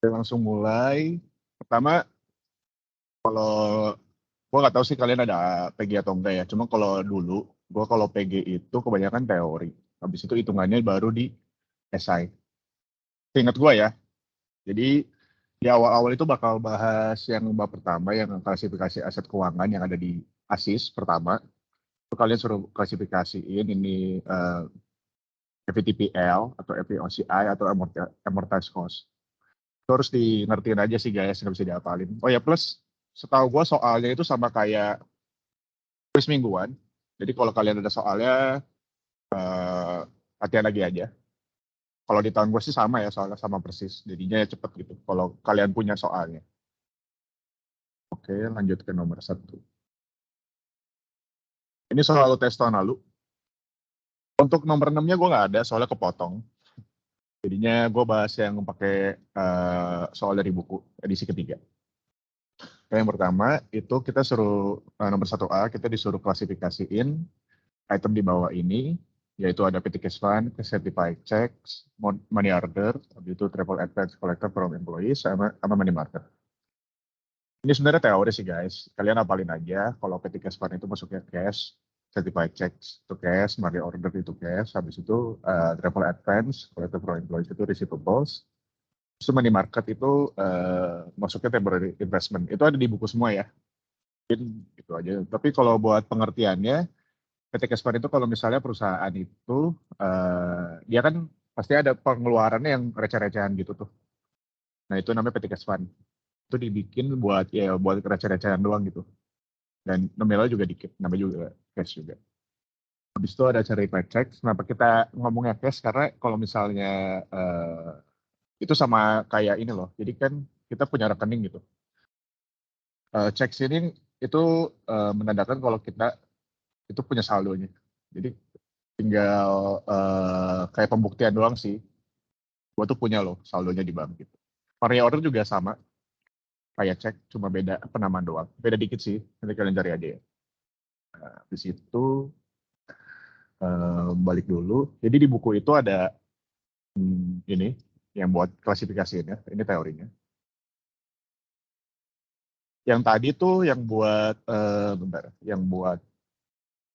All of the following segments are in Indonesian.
Oke, langsung mulai. Pertama, kalau gue nggak tahu sih kalian ada PG atau enggak ya. Cuma kalau dulu, gue kalau PG itu kebanyakan teori. Habis itu hitungannya baru di SI. Ingat gue ya. Jadi di awal-awal itu bakal bahas yang bab pertama yang klasifikasi aset keuangan yang ada di ASIS pertama. Itu kalian suruh klasifikasiin ini FVTPL atau FVOCI atau amortized cost. Itu harus di ngertiin aja sih guys, nggak bisa diapalin. Oh ya plus setahu gue soalnya itu sama kayak kuis mingguan. Jadi kalau kalian ada soalnya latihan lagi aja. Kalau di tahun gue sih sama ya soalnya sama persis. Jadinya ya cepet gitu. Kalau kalian punya soalnya. Oke, lanjut ke nomor 1. Ini soal tes tahun lalu. Untuk nomor 6-nya gue nggak ada soalnya kepotong. Jadinya gue bahas yang pakai soal dari buku edisi ketiga. Yang pertama itu kita suruh nomor 1A kita disuruh klasifikasiin item di bawah ini, yaitu ada PT Cash Fund, Certified Checks, Money Order, habis itu Travel Advance Collector from Employees, sama Money Market. Ini sebenarnya teori sih guys, kalian hafalin aja kalau PT Cash Fund itu masuknya cash, Certified Checks itu cash, Money Order itu cash, habis itu Travel Advance Collector from Employees itu receivables, terus Money Market itu masuknya temporary investment. Itu ada di buku semua ya, mungkin itu aja. Tapi kalau buat pengertiannya, PT Casper itu kalau misalnya perusahaan itu dia kan pasti ada pengeluarannya yang receh-recehan gitu tuh. Nah itu namanya PT Casper. Itu dibikin buat ya buat receh-recehan doang gitu. Dan nominalnya juga dikit, namanya juga cash juga. Habis itu ada certified checks. Kenapa kita ngomongnya cash? Karena kalau misalnya itu sama kayak ini loh. Jadi kan kita punya rekening gitu. Checks ini itu menandakan kalau kita itu punya saldonya. Jadi tinggal kayak pembuktian doang sih. Gue tuh punya loh saldonya di bank gitu. Money order juga sama, kayak cek, cuma beda penamaan doang. Beda dikit sih, nanti kalian cari aja ya. Nah, di situ balik dulu. Jadi di buku itu ada ini yang buat klasifikasinya, ini teorinya. Yang tadi tuh yang buat bentar, yang buat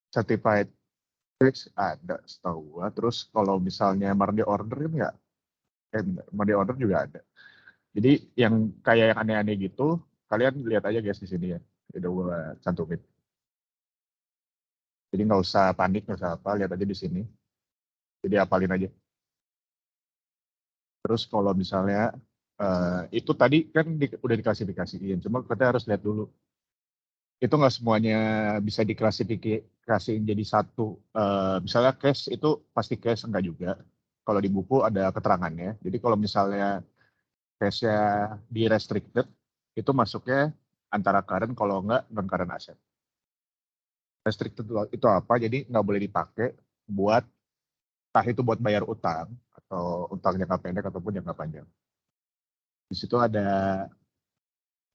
certified checks ada setahu gua. Terus kalau misalnya money order kan nggak, money order juga ada. Jadi yang kayak yang aneh-aneh gitu, kalian lihat aja guys di sini ya. Udah gua cantumin. Jadi nggak usah panik, nggak usah apa, lihat aja di sini. Jadi hafalin aja. Terus kalau misalnya itu tadi kan udah diklasifikasiin, cuma kita harus lihat dulu. Itu nggak semuanya bisa diklasifikasiin jadi satu. Misalnya cash itu pasti cash, enggak juga. Kalau di buku ada keterangannya. Jadi kalau misalnya cash-nya di restricted, itu masuknya antara current kalau enggak non-current asset. Restricted itu apa? Jadi nggak boleh dipakai buat entah itu buat bayar utang atau utang jangka pendek ataupun jangka panjang. Di situ ada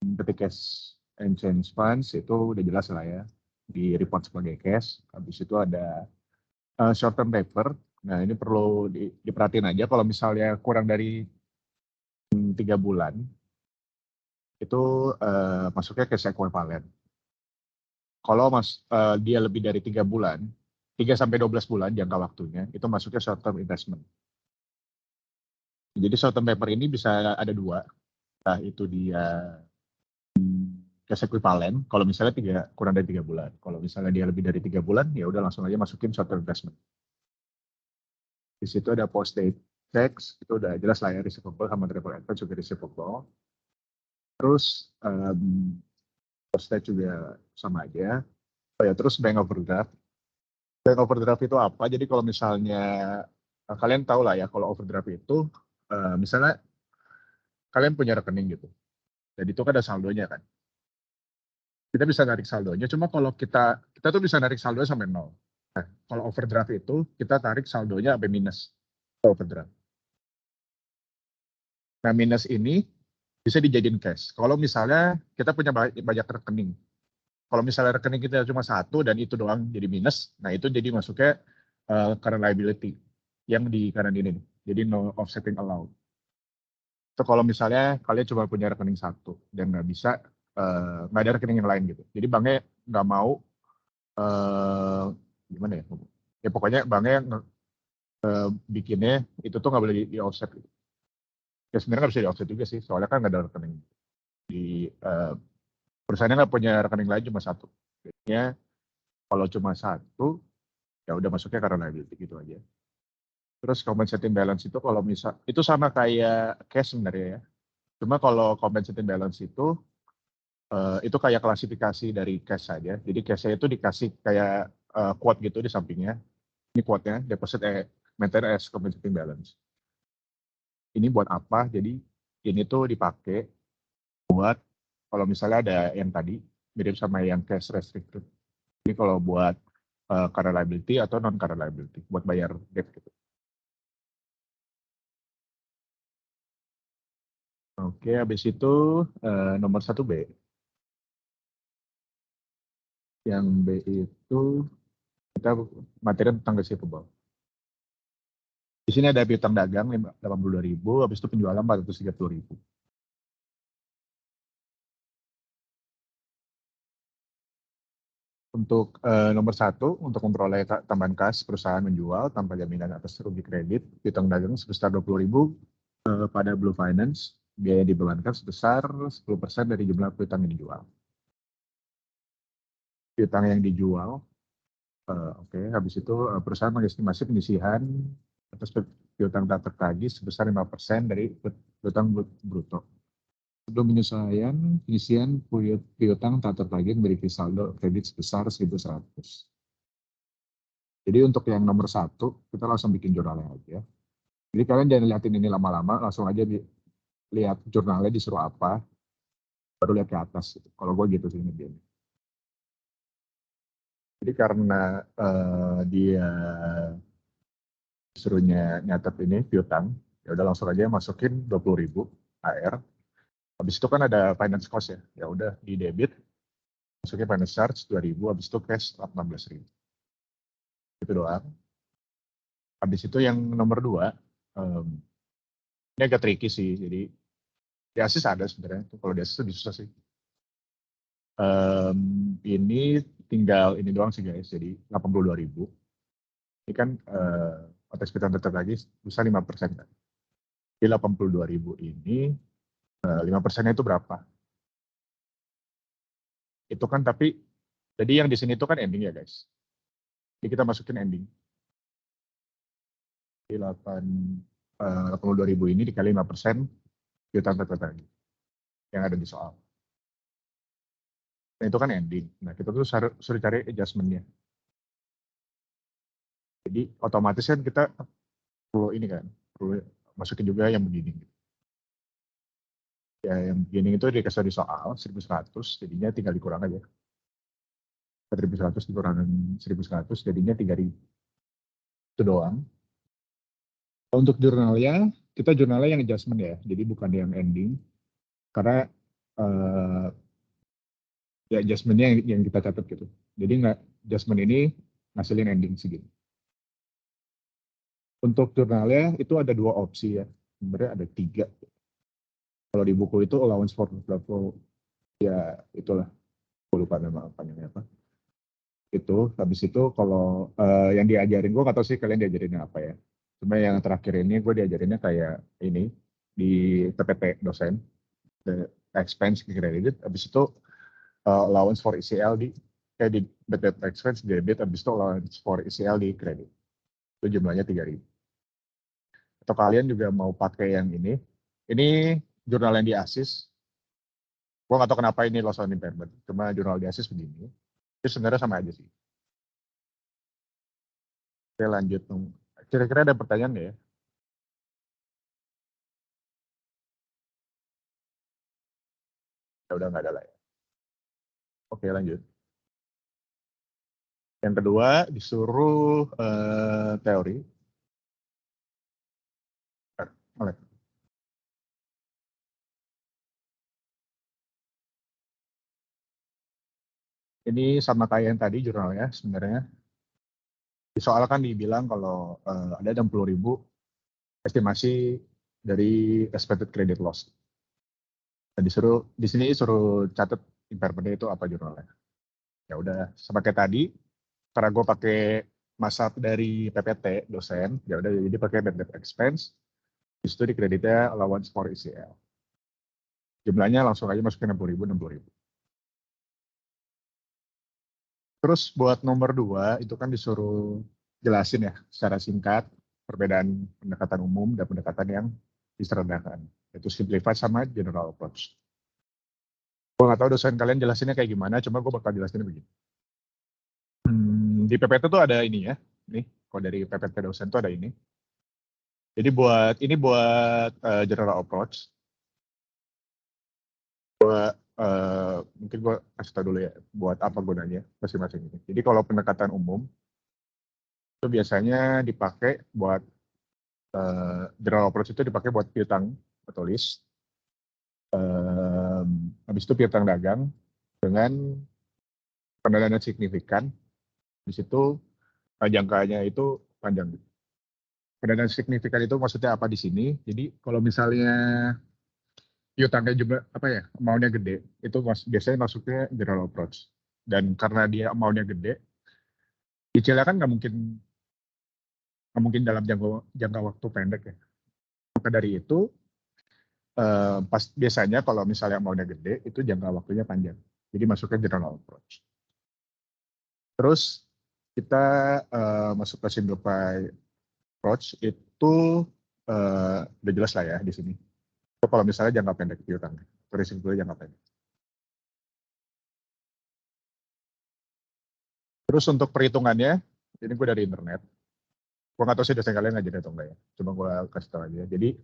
PT Cash and Change Funds, itu udah jelas lah ya, di report sebagai cash. Habis itu ada short term paper. Nah ini perlu diperhatiin aja kalau misalnya kurang dari 3 bulan, itu masuknya cash equivalent. Kalau dia lebih dari 3 bulan, 3 sampai 12 bulan jangka waktunya, itu masuknya short term investment. Jadi short term paper ini bisa ada dua, nah itu dia cash equivalent. Kalau misalnya kurang dari 3 bulan, kalau misalnya dia lebih dari 3 bulan, ya udah langsung aja masukin short term investment. Di situ ada post date checks, itu udah jelas lah ya, receivable sama travel advance juga receivable. Terus post date juga sama aja. Oh ya, terus bank overdraft. Bank overdraft itu apa? Jadi kalau misalnya kalian tahu lah ya, kalau overdraft itu misalnya kalian punya rekening gitu, jadi itu kan ada saldonya kan. Kita bisa narik saldonya, cuma kalau kita tuh bisa narik saldonya sampai 0. Nah, kalau overdraft itu kita tarik saldonya sampai minus overdraft. Nah, minus ini bisa dijadiin cash. Kalau misalnya kita punya banyak rekening. Kalau misalnya rekening kita cuma satu dan itu doang jadi minus, nah itu jadi masuknya current liability yang di kanan ini nih. Jadi no offsetting allowed. Itu kalau misalnya kalian cuma punya rekening satu dan nggak bisa, nggak ada rekening yang lain gitu. Jadi banknya nggak mau, gimana ya? Ya pokoknya banknya bikinnya itu tuh nggak boleh di offset gitu. Ya sebenarnya nggak bisa di offset juga sih, soalnya kan nggak ada rekening. Di perusahaannya nggak punya rekening lain, cuma satu. Jadinya kalau cuma satu, ya udah masuknya karena liability gitu aja. Terus compensating balance itu kalau misal itu sama kayak cash sebenarnya ya. Cuma kalau compensating balance itu kayak klasifikasi dari cash saja. Jadi cash-nya itu dikasih kayak quote gitu di sampingnya. Ini quote-nya, deposit maintain as compensating balance. Ini buat apa? Jadi ini tuh dipakai buat kalau misalnya ada yang tadi mirip sama yang cash restricted. Ini kalau buat current liability atau non current liability buat bayar debt gitu. Oke, habis itu nomor 1B. Yang B itu kita materi tentang receivable. Di sini ada piutang dagang 82.000, habis itu penjualan 430.000. Untuk nomor 1, untuk memperoleh tambahan kas, perusahaan menjual tanpa jaminan atas rugi kredit, piutang dagang sebesar 20.000 pada Blue Finance, biaya dibebankan sebesar 10% dari jumlah piutang yang dijual. Piutang yang dijual, oke, habis itu perusahaan mengestimasi penyisihan atas piutang tak tertagih sebesar 5% dari piutang bruto. Sebelum penyisihan piutang tak tertagih memiliki saldo kredit sebesar 1.100. Jadi untuk yang nomor 1, kita langsung bikin jurnalnya aja. Jadi kalian jangan liatin ini lama-lama, langsung aja lihat jurnalnya disuruh apa, baru lihat ke atas. Kalau gue gitu sih ngerjain. Jadi karena dia suruhnya nyatet ini piutang, ya udah langsung aja masukin 20.000 AR. Habis itu kan ada finance cost ya, ya udah di debit, masukin finance charge 2.000, habis itu cash 16.000. Itu doang. Habis itu yang nomor 2, ini agak tricky sih, jadi di ASIS ada sebenarnya, kalau di ASIS lebih susah sih. Ini tinggal ini doang sih guys, jadi 82.000. Ini kan atas piutang tetap lagi bisa 5% kan. Di 82.000 ini 5%-nya itu berapa? Itu kan tapi jadi yang di sini itu kan ending ya guys. Jadi kita masukin ending. Di 82.000 ini dikali 5% piutang tetap lagi yang ada di soal. Nah itu kan ending. Nah kita tuh suruh cari adjustment-nya. Jadi otomatis kan kita perlu ini kan, perlu masukin juga yang begini. Ya yang begini itu dikasih di soal 1.100, jadinya tinggal dikurang aja. 1.100 dikurangin 1.100 jadinya 3.000. Itu doang. Untuk jurnalnya, kita jurnalnya yang adjustment ya, jadi bukan yang ending. Karena ya adjustmentnya yang kita catat gitu. Jadi nggak adjustment ini ngasilin ending segini. Untuk jurnalnya itu ada 2 opsi ya, sebenarnya ada 3. Kalau di buku itu allowance for level, ya itulah, gue lupa nama panjangnya apa. Itu, habis itu kalau yang diajarin, gue nggak tahu sih kalian diajarinnya apa ya. Cuma yang terakhir ini gue diajarinnya kayak ini, di PPT dosen, the expense credit, habis itu allowance for ECL kayak di debit expense debit, habis itu allowance for ECL di kredit. Itu jumlahnya 3.000. Atau kalian juga mau pakai yang ini jurnal yang di ASIS. Gue nggak tahu kenapa ini loss on impairment, cuma jurnal di ASIS begini. Itu sebenarnya sama aja sih. Oke lanjut. Kira-kira ada pertanyaan nggak ya? Ya udah nggak ada lah ya. Oke lanjut. Yang kedua disuruh teori. Oleh. Ini sama kayak yang tadi jurnalnya sebenarnya. Di soal kan dibilang kalau ada 60.000 estimasi dari expected credit loss. Dan di sini disuruh catat impairment itu apa jurnalnya. Ya udah, sama kayak tadi, karena gue pakai masap dari PPT dosen, ya udah jadi pakai bad debt expense, itu di kreditnya allowance for ECL. Jumlahnya langsung aja masukin 60.000. Terus buat nomor 2 itu kan disuruh jelasin ya secara singkat perbedaan pendekatan umum dan pendekatan yang diserendahkan. Itu simplified sama general approach. Gue nggak tahu dosen kalian jelasinnya kayak gimana, cuma gue bakal jelasinnya begini. Di PPT tuh ada ini ya, nih kalau dari PPT dosen tuh ada ini. Jadi buat general approach, mungkin gue kasih tau dulu ya, buat apa gunanya masing-masing ini. Jadi kalau pendekatan umum, itu biasanya dipakai buat, general approach itu dipakai buat piutang atau list. Habis itu piutang dagang dengan pendanaan signifikan, di situ jangkanya itu panjang. Pendanaan signifikan itu maksudnya apa di sini? Jadi kalau misalnya piutangnya jumlah apa ya, amount-nya gede, itu biasanya masuknya general approach. Dan karena dia amount-nya gede, cicilnya kan nggak mungkin dalam jangka waktu pendek ya. Maka dari itu biasanya kalau misalnya amount-nya gede, itu jangka waktunya panjang. Jadi masuknya general approach. Terus kita masuk ke simplify approach itu udah jelas lah ya di sini. So, kalau misalnya jangka pendek piutang, risikonya jangka pendek. Terus untuk perhitungannya, ini gue dari internet. Gue nggak tahu sih dosen kalian ngajarin atau enggak ya. Cuma gue kasih tahu aja. Jadi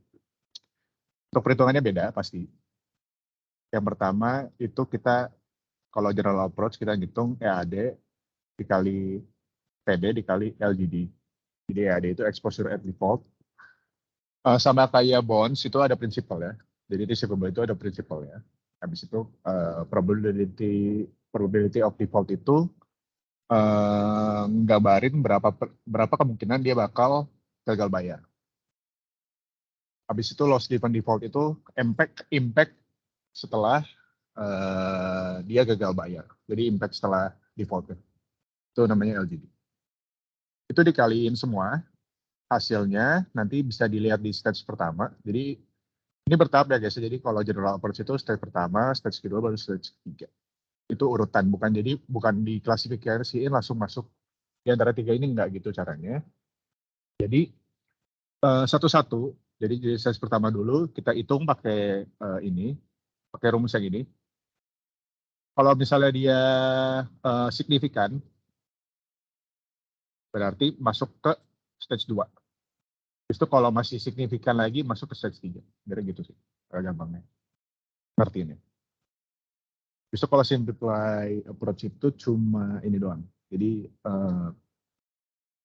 untuk perhitungannya beda pasti. Yang pertama itu kita kalau general approach kita ngitung EAD dikali PD dikali LGD. Jadi EAD itu exposure at default. Sama kayak bonds itu ada prinsipal ya. Jadi receivable itu ada prinsipal ya. Habis itu probability of default itu nggambarin berapa kemungkinan dia bakal gagal bayar. Habis itu loss given default itu impact setelah dia gagal bayar. Jadi impact setelah default itu namanya LGD. Itu dikaliin semua hasilnya nanti bisa dilihat di stage pertama. Jadi ini bertahap ya guys. Jadi kalau general approach itu stage pertama, stage kedua baru stage ketiga. Itu urutan, bukan diklasifikasiin langsung masuk di antara tiga ini, enggak gitu caranya. Jadi satu-satu. Jadi stage pertama dulu kita hitung pakai pakai rumus yang ini. Kalau misalnya dia signifikan, berarti masuk ke stage 2. Itu kalau masih signifikan lagi masuk ke stage 3. Dari gitu sih, gampangnya. Ngerti ini. Bisa kalau simplify approach itu cuma ini doang. Jadi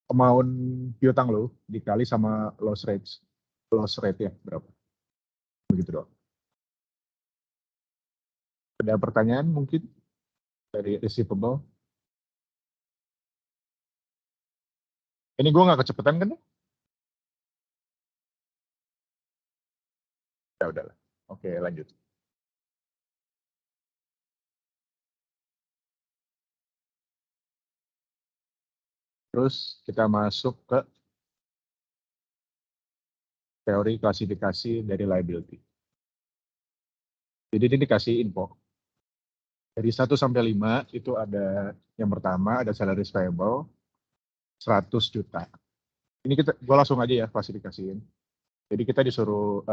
amount piutang lo dikali sama loss rate ya berapa. Begitu doang. Ada pertanyaan mungkin dari receivable? Ini gue nggak kecepatan kan? Ya udahlah. Oke, lanjut. Terus kita masuk ke teori klasifikasi dari liability. Jadi ini dikasih info. Dari 1 sampai 5 itu ada yang pertama ada salaries payable 100 juta. Ini gue langsung aja ya klasifikasiin. Jadi kita disuruh,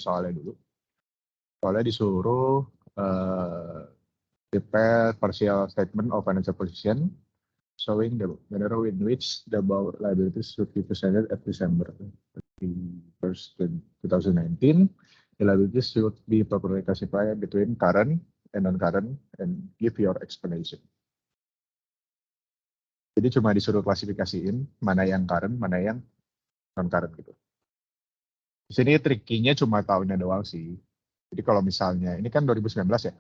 soalnya dulu. Soalnya disuruh prepare partial statement of financial position showing the manner in which the above liabilities should be presented at December 1st, 2019. The liabilities should be properly classified between current and non-current and give your explanation. Jadi cuma disuruh klasifikasiin mana yang current, mana yang non-current gitu. Di sini trikinya cuma tahunnya doang sih. Jadi kalau misalnya, ini kan 2019 ya.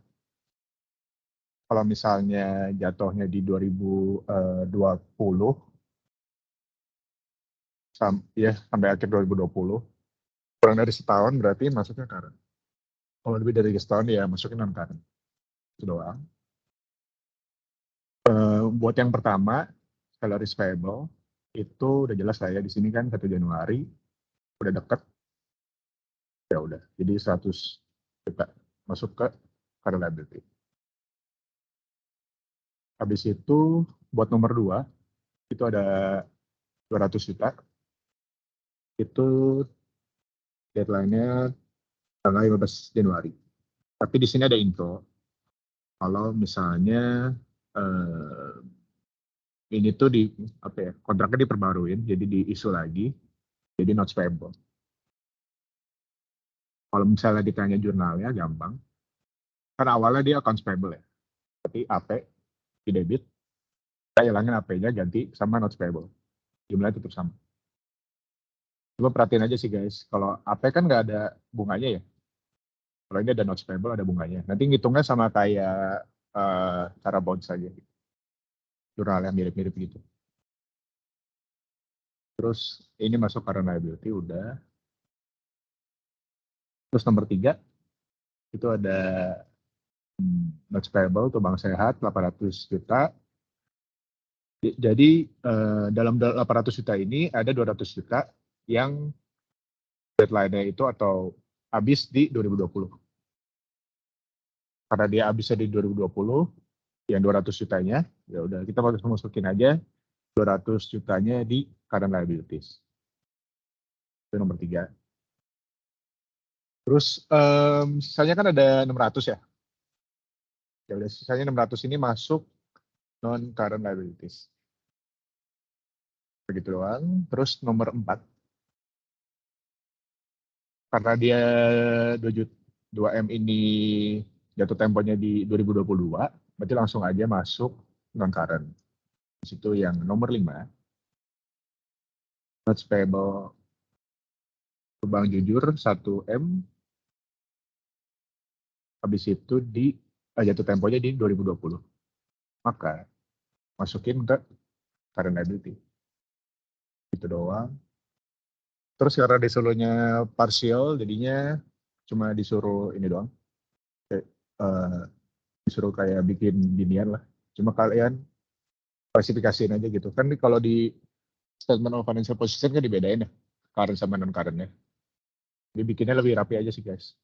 Kalau misalnya jatuhnya di 2020, sampai akhir 2020, Kurang dari setahun berarti masuknya current. Kalau lebih dari setahun ya masukin non current. Itu doang. Buat yang pertama, salaries payable itu udah jelas lah ya, di sini kan 1 Januari udah deket, ya udah, jadi 100 juta masuk ke current liability. Habis itu buat nomor 2 itu ada 200 juta, itu deadline-nya tanggal 15 Januari. Tapi di sini ada info kalau misalnya ini tuh di apa ya, kontraknya diperbaruin, jadi diisu lagi, jadi notes payable. Kalau misalnya ditanya jurnalnya gampang, kan awalnya dia accounts payable ya, tapi AP di debit, kita hilangin AP-nya ganti sama notes payable, jumlahnya tetap sama. Coba perhatiin aja sih guys, kalau AP kan nggak ada bunganya ya, kalau ini ada notes payable ada bunganya. Nanti ngitungnya sama kayak cara bounce aja, jurnal yang mirip-mirip gitu. Terus ini masuk current liability udah. Terus nomor 3 itu ada notes payable tuh Bank Sehat 800 juta. Jadi dalam 800 juta ini ada 200 juta yang deadline-nya itu atau habis di 2020. Karena dia habisnya di 2020, yang 200 jutanya, ya udah kita masukin aja 200 jutanya di current liabilities. Itu nomor 3. Terus sisanya kan ada 600 ya. Ya udah sisanya 600 ini masuk non current liabilities. Begitu doang. Terus nomor 4. Karena dia 2M ini jatuh temponya di 2022, berarti langsung aja masuk non current. Di situ yang nomor 5. Notes payable Bank Jujur 1M, habis itu di jatuh temponya di 2020. Maka masukin ke current liability. Itu doang. Terus karena disuruhnya partial, jadinya cuma disuruh ini doang. Disuruh kayak bikin ginian lah. Cuma kalian klasifikasiin aja gitu. Kan kalau di statement of financial position kan dibedain ya, current sama non currentnya. Jadi bikinnya lebih rapi aja sih guys.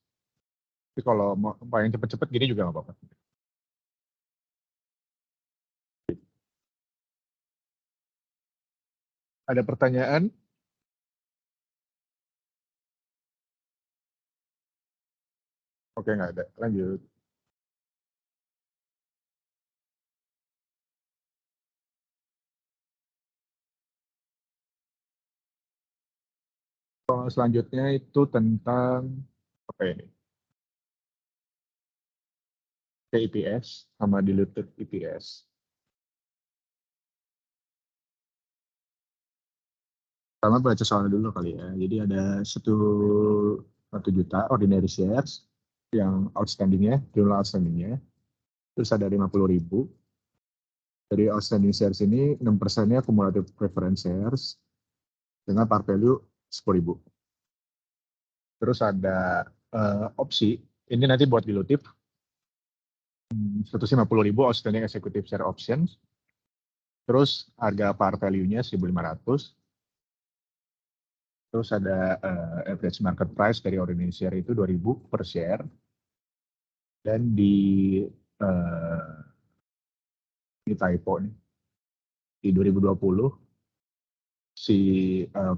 Tapi kalau mau yang cepet-cepet gini juga nggak apa-apa. Ada pertanyaan? Oke, nggak ada. Lanjut. Selanjutnya itu tentang apa ini? EPS sama diluted EPS. Pertama baca soalnya dulu kali ya. Jadi ada 1 juta ordinary shares yang outstandingnya, jumlah outstandingnya. Terus ada 50.000. Dari outstanding shares ini 6%-nya cumulative preference shares dengan par value 10.000. Terus ada opsi, ini nanti buat dilutif, 150.000 outstanding executive share options. Terus harga par value-nya 1.500. Terus ada average market price dari ordinary share itu 2.000 per share. Dan ini typo nih. Di 2020 si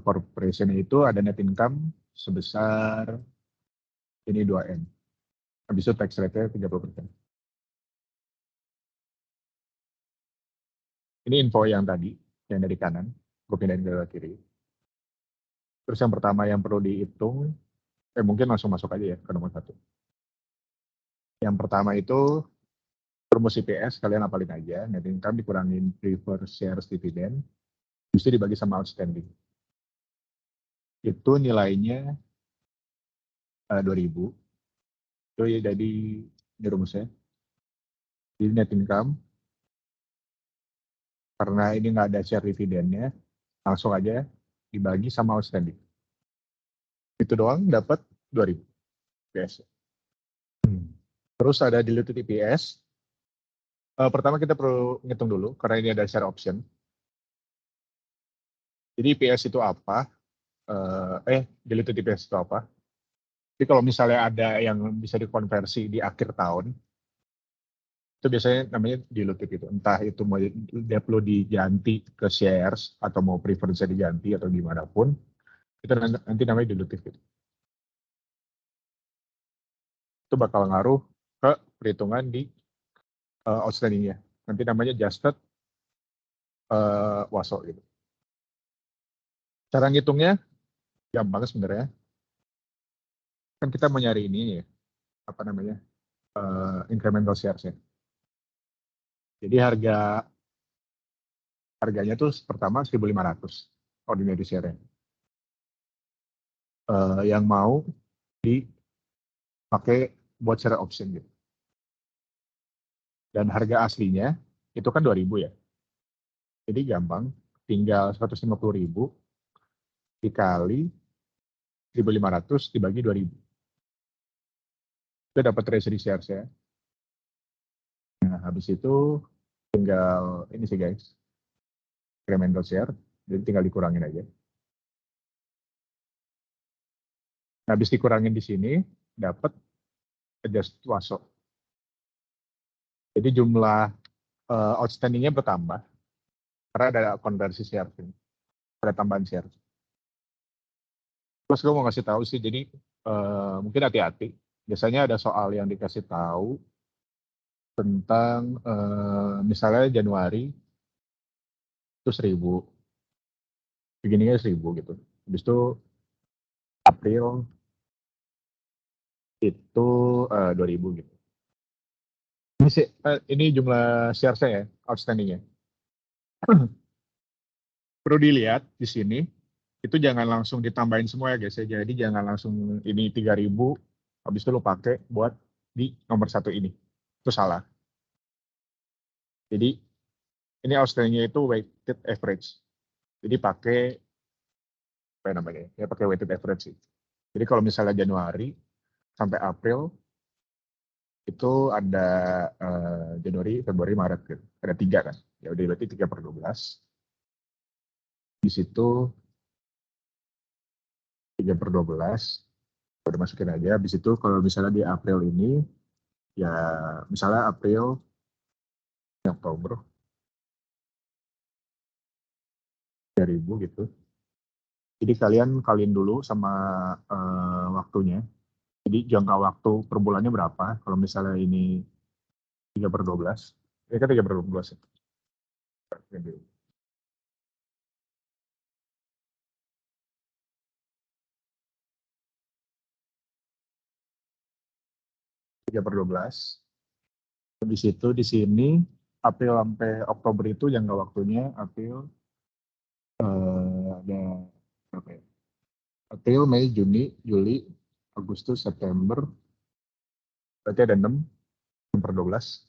corporation itu ada net income sebesar ini 2M. Habis itu tax rate-nya 30%. Ini info yang tadi, yang dari kanan, gue pindahin ke kiri. Terus yang pertama yang perlu dihitung, mungkin langsung masuk aja ya ke nomor 1. Yang pertama itu rumus IPS, kalian apalin aja, net income dikurangin preferred shares dividend, bisa dibagi sama outstanding. Itu nilainya 2.000. Itu ya jadi ini rumusnya. Jadi net income, karena ini nggak ada share dividennya, langsung aja dibagi sama outstanding. Itu doang dapat 2.000 EPS. Terus ada diluted EPS. Pertama kita perlu ngitung dulu karena ini ada share option. Jadi EPS itu apa? Diluted EPS itu apa? Jadi kalau misalnya ada yang bisa dikonversi di akhir tahun, itu biasanya namanya diluted itu. Entah itu mau dia perlu diganti ke shares atau mau preference diganti atau gimana pun, itu nanti namanya diluted gitu. Itu bakal ngaruh ke perhitungan di outstanding-nya. Nanti namanya adjusted WASO gitu. Cara ngitungnya gampang sebenarnya. Kan kita mau nyari ini ya, apa namanya, incremental shares ya. Jadi harganya tuh pertama 1.500 ordinary share. Yang mau dipakai buat share option gitu. Dan harga aslinya itu kan 2.000 ya. Jadi gampang, tinggal 150.000 dikali 1.500 dibagi 2.000. Itu dapat treasury shares ya. Nah, habis itu tinggal ini sih guys, incremental share, jadi tinggal dikurangin aja. Nah, habis dikurangin di sini, dapat adjust WASO. Jadi jumlah outstanding-nya bertambah, karena ada konversi share, ada tambahan share. Terus gue mau ngasih tahu sih, jadi mungkin hati-hati. Biasanya ada soal yang dikasih tahu tentang misalnya Januari itu 1.000, beginningnya 1.000 gitu. Habis itu April itu 2.000 gitu. Ini jumlah share saya outstanding-nya. Perlu dilihat di sini, itu jangan langsung ditambahin semua ya guys ya. Jadi jangan langsung ini 3.000, habis itu lo pakai buat di nomor 1 ini. Itu salah. Jadi ini outstanding-nya itu weighted average. Jadi pakai apa namanya? Ya pakai weighted average sih. Jadi kalau misalnya Januari sampai April itu ada Januari, Februari, Maret gitu. Ada 3 kan. Ya udah berarti 3/12. Di situ 3/12 udah masukin aja. Habis itu kalau misalnya di April ini, ya misalnya April, Oktober, 3.000 gitu. Jadi kalian kalian dulu sama waktunya. Jadi jangka waktu per bulannya berapa? Kalau misalnya ini 3/12, ini kan 3/12 ya. 3/12. Habis itu di sini April sampai Oktober itu jangka waktunya April ada berapa ya? April, Mei, Juni, Juli, Agustus, September. Berarti ada 6/12.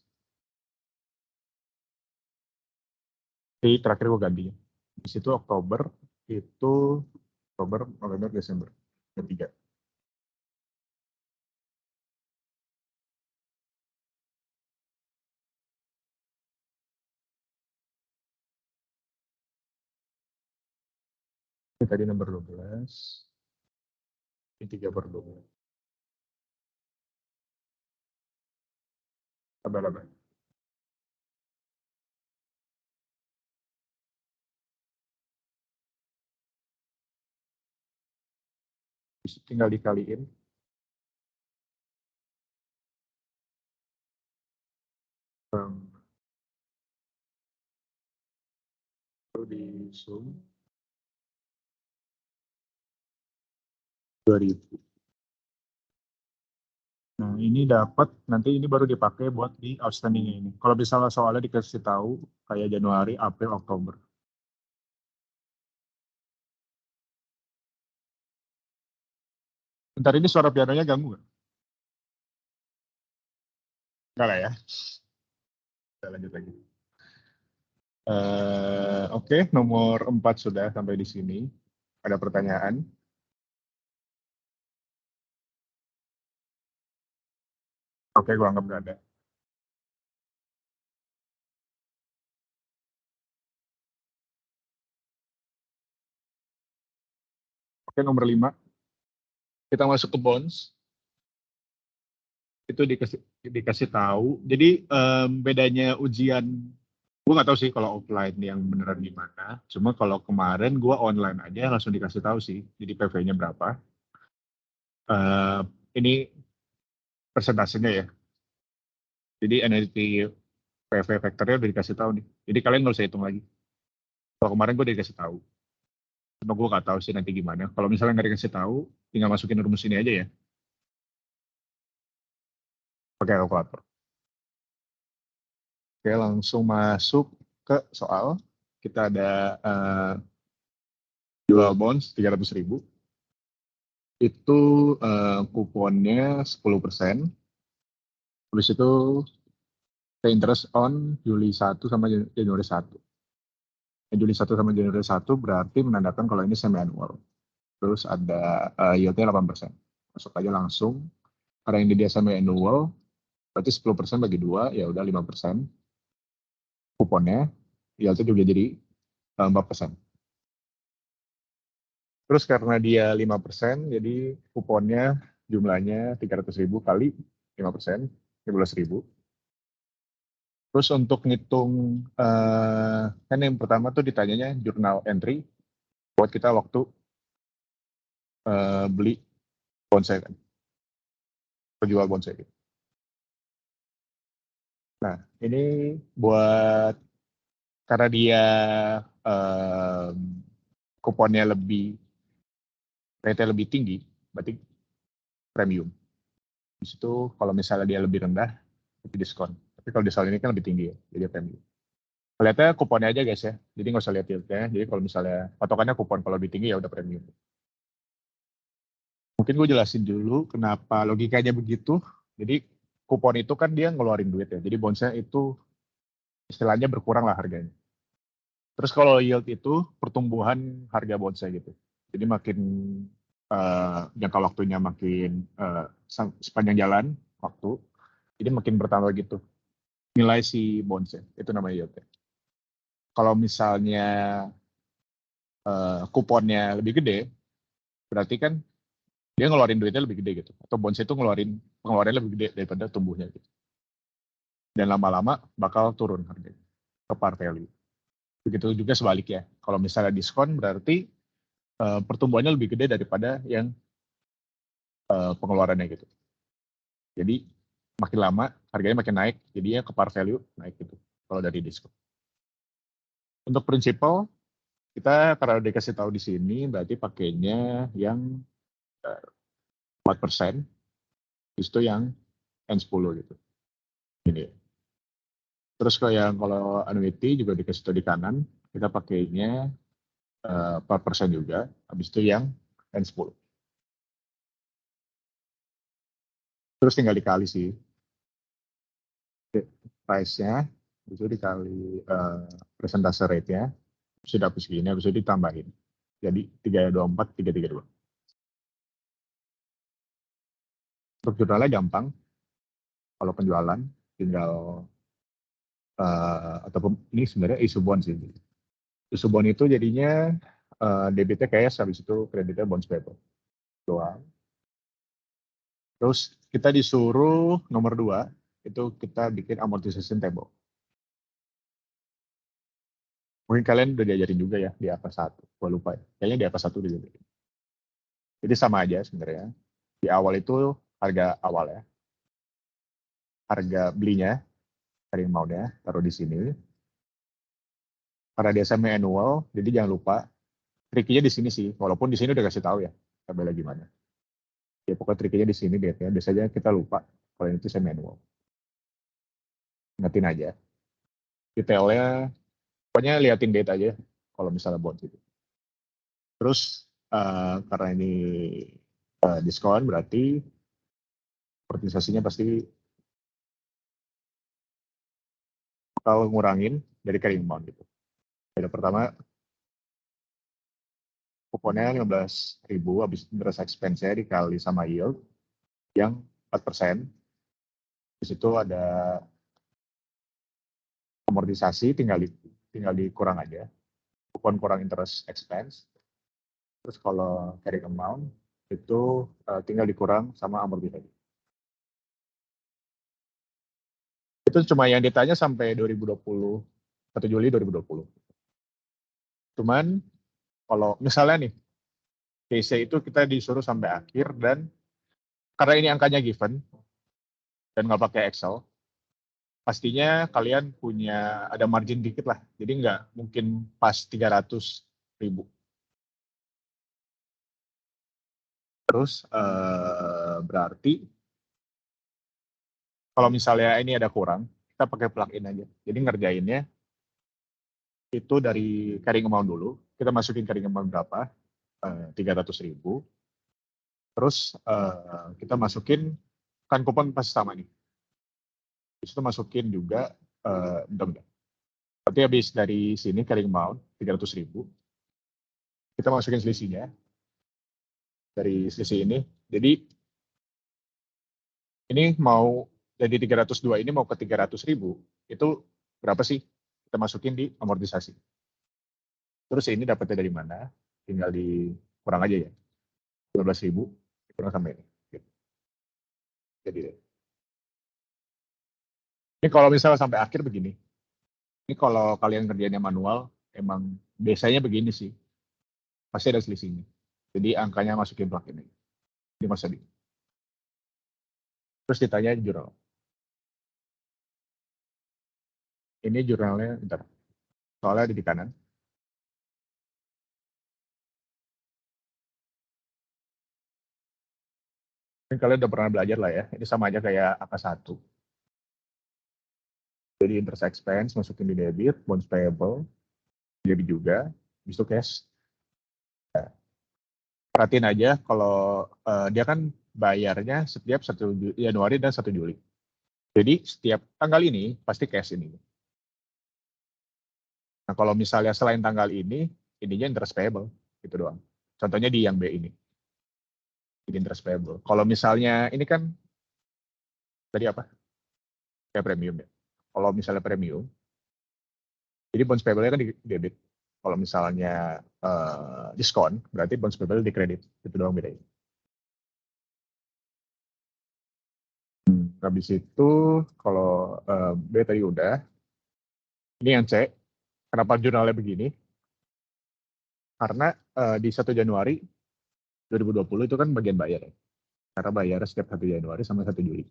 Jadi terakhir gue ganti. Di situ Oktober, itu Oktober, November, Desember. Ketiga. Ini tadi nomor 12. Ini 3/12. Sabar. Tinggal dikaliin. Perlu di zoom. 2.000. Nah, ini dapat, nanti ini baru dipakai buat di outstanding ini. Kalau misalnya soalnya dikasih tahu kayak Januari, April, Oktober. Bentar, ini suara pianonya ganggu nggak? Enggak lah ya. Kita lanjut lagi. Oke, nomor 4 sudah sampai di sini. Ada pertanyaan? Oke, gue anggap nggak ada. Oke, nomor 5. Kita masuk ke bonds. Itu dikasih tahu. Jadi bedanya ujian, gue nggak tahu sih kalau offline yang beneran gimana. Cuma kalau kemarin gue online aja langsung dikasih tahu sih. Jadi PV-nya berapa. Eh, ini persentasenya ya. Jadi NLP PV factornya udah dikasih tahu nih. Jadi kalian nggak usah hitung lagi. Kalau kemarin gue udah dikasih tahu. Cuma gue nggak tahu sih nanti gimana. Kalau misalnya nggak dikasih tahu, tinggal masukin rumus ini aja ya. Pakai kalkulator. Oke, langsung masuk ke soal. Kita ada jual bonds 300.000. Itu kuponnya 10%. Habis itu pay interest on Juli 1 sama Januari 1. Juli 1 sama Januari 1 berarti menandakan kalau ini semi annual. Terus ada yieldnya 8%. Masuk aja langsung. Karena ini dia semi annual, berarti 10% bagi 2, ya udah 5%. Kuponnya, yieldnya juga jadi 4%. Terus karena dia 5%, jadi kuponnya jumlahnya 300.000 kali 5%, 15.000. Terus untuk ngitung, kan yang pertama tuh ditanyanya jurnal entry, buat kita waktu beli bonsai kan, penjual bonsai. Nah, ini buat, karena dia kuponnya lebih, rate lebih tinggi, berarti premium. Di situ kalau misalnya dia lebih rendah, itu diskon. Tapi kalau di soal ini kan lebih tinggi ya, jadi premium. Lihatnya kuponnya aja guys ya, jadi nggak usah lihat yieldnya. Jadi kalau misalnya patokannya kupon, kalau lebih tinggi ya udah premium. Mungkin gue jelasin dulu kenapa logikanya begitu. Jadi kupon itu kan dia ngeluarin duit ya, jadi bonsai itu istilahnya berkurang lah harganya. Terus kalau yield itu pertumbuhan harga bonsai gitu. Jadi makin jangka waktunya makin sepanjang jalan waktu, jadi makin bertambah gitu nilai si bonsai, itu namanya yield. Kalau misalnya kuponnya lebih gede, berarti kan dia ngeluarin duitnya lebih gede gitu. Atau bonsai itu ngeluarin pengeluarannya lebih gede daripada tumbuhnya gitu. Dan lama-lama bakal turun harganya ke par value. Begitu juga sebaliknya. Kalau misalnya diskon berarti pertumbuhannya lebih gede daripada yang pengeluarannya gitu. Jadi makin lama harganya makin naik, jadinya ke par value naik gitu kalau dari diskon. Untuk prinsipal kita karena udah dikasih tahu di sini, berarti pakainya yang 4%, itu yang N10 gitu. Ini. Terus kalau annuity juga dikasih tahu di kanan, kita pakainya 4% juga, habis itu yang N10. Terus tinggal dikali sih price-nya, itu dikali persentase rate-nya, sudah habis segini, habis itu ditambahin. Jadi 324, 332. Untuk jurnalnya gampang, kalau penjualan tinggal ataupun ini sebenarnya isu bond sih. Isu bond itu jadinya debitnya cash, habis itu kreditnya bonds payable doang. Terus kita disuruh nomor 2, itu kita bikin amortization table. Mungkin kalian udah diajarin juga ya di AK1, gue lupa ya. Kayaknya di AK1 udah diajarin. Jadi sama aja sebenarnya. Di awal itu harga awal ya. Harga belinya, hari maunya, taruh di sini. Karena dia semi annual, jadi jangan lupa. Trikinya di sini sih, walaupun di sini udah kasih tahu ya, tabelnya gimana. Ya pokoknya trikinya di sini date-nya. Biasanya kita lupa kalau ini tuh semi annual. Ingatin aja. Detailnya, pokoknya liatin date aja kalau misalnya bond gitu. Terus karena ini diskon, berarti amortisasinya pasti bakal ngurangin dari carrying amount gitu. Jadi pertama kuponnya 15.000, habis interest expense-nya dikali sama yield yang 4%. Di situ ada amortisasi, tinggal dikurang aja. Kupon kurang interest expense. Terus kalau carrying amount itu tinggal dikurang sama amortisasi. Itu cuma yang ditanya sampai 2020, 1 Juli 2020. Cuman kalau misalnya nih, case itu kita disuruh sampai akhir dan karena ini angkanya given dan nggak pakai Excel, pastinya kalian punya ada margin dikit lah. Jadi nggak mungkin pas 300.000. Terus berarti kalau misalnya ini ada kurang, kita pakai plugin aja. Jadi ngerjainnya itu dari carrying amount dulu. Kita masukin carrying amount berapa? 300.000. Terus kita masukin, kan kupon pasti sama nih. Di situ masukin juga, bentar. Berarti habis dari sini carrying amount 300.000. Kita masukin selisihnya. Dari selisih ini. Jadi ini mau dari 302 ini mau ke 300.000. Itu berapa sih? Kita masukin di amortisasi. Terus ini dapatnya dari mana? Tinggal dikurang aja ya. 12.000 kurang sampai ini. Jadi ini kalau misalnya sampai akhir begini. Ini kalau kalian kerjanya manual, emang biasanya begini sih. Pasti ada selisihnya. Jadi angkanya masukin plugin ini. Ini masa di. Terus ditanya jurnal. Ini jurnalnya, bentar. Soalnya ada di kanan. Ini kalian udah pernah belajar lah ya. Ini sama aja kayak angka 1. Jadi interest expense masukin di debit, bonds payable, debit juga, habis itu cash. Nah, perhatiin aja kalau dia kan bayarnya setiap 1 Januari dan 1 Juli. Jadi setiap tanggal ini pasti cash ini. Nah kalau misalnya selain tanggal ini, ininya interest payable, gitu doang. Contohnya di yang B ini. Jadi interest payable. Kalau misalnya ini kan tadi apa? Kayak premium ya. Kalau misalnya premium, jadi bonds payable-nya kan di debit. Kalau misalnya diskon, berarti bonds payable di kredit. Itu doang bedanya. Habis itu kalau B tadi udah. Ini yang C. Kenapa jurnalnya begini? Karena di 1 Januari 2020 itu kan bagian bayar ya. Karena bayar setiap 1 Januari sama 1 Juli.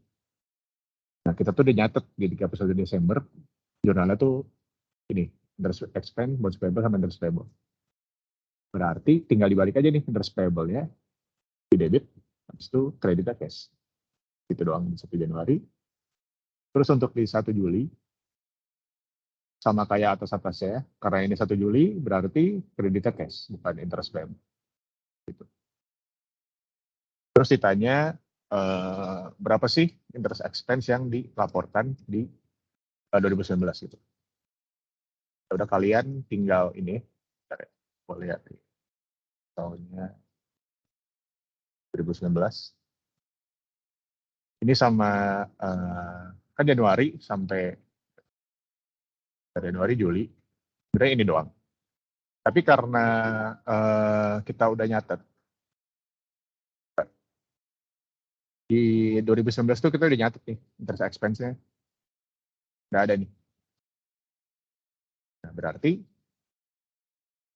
Nah, kita tuh udah nyatet di 31 Desember, jurnalnya tuh ini, interest expense, bonds payable, sama interest payable. Berarti tinggal dibalik aja nih interest payable-nya di debit, habis itu kreditnya cash. Gitu doang di 1 Januari. Terus untuk di 1 Juli, sama kayak atas-atasnya, karena ini 1 Juli, berarti kreditnya cash, bukan interest payable. Gitu. Terus ditanya, berapa sih interest expense yang dilaporkan di 2019 gitu. Udah kalian tinggal ini, boleh lihat tahunnya 2019. Ini sama kan Januari sampai Januari Juli, sebenarnya ini doang. Tapi karena kita udah nyatet di 2019 tuh kita udah nyatet nih interest expense-nya, nggak ada nih. Nah, berarti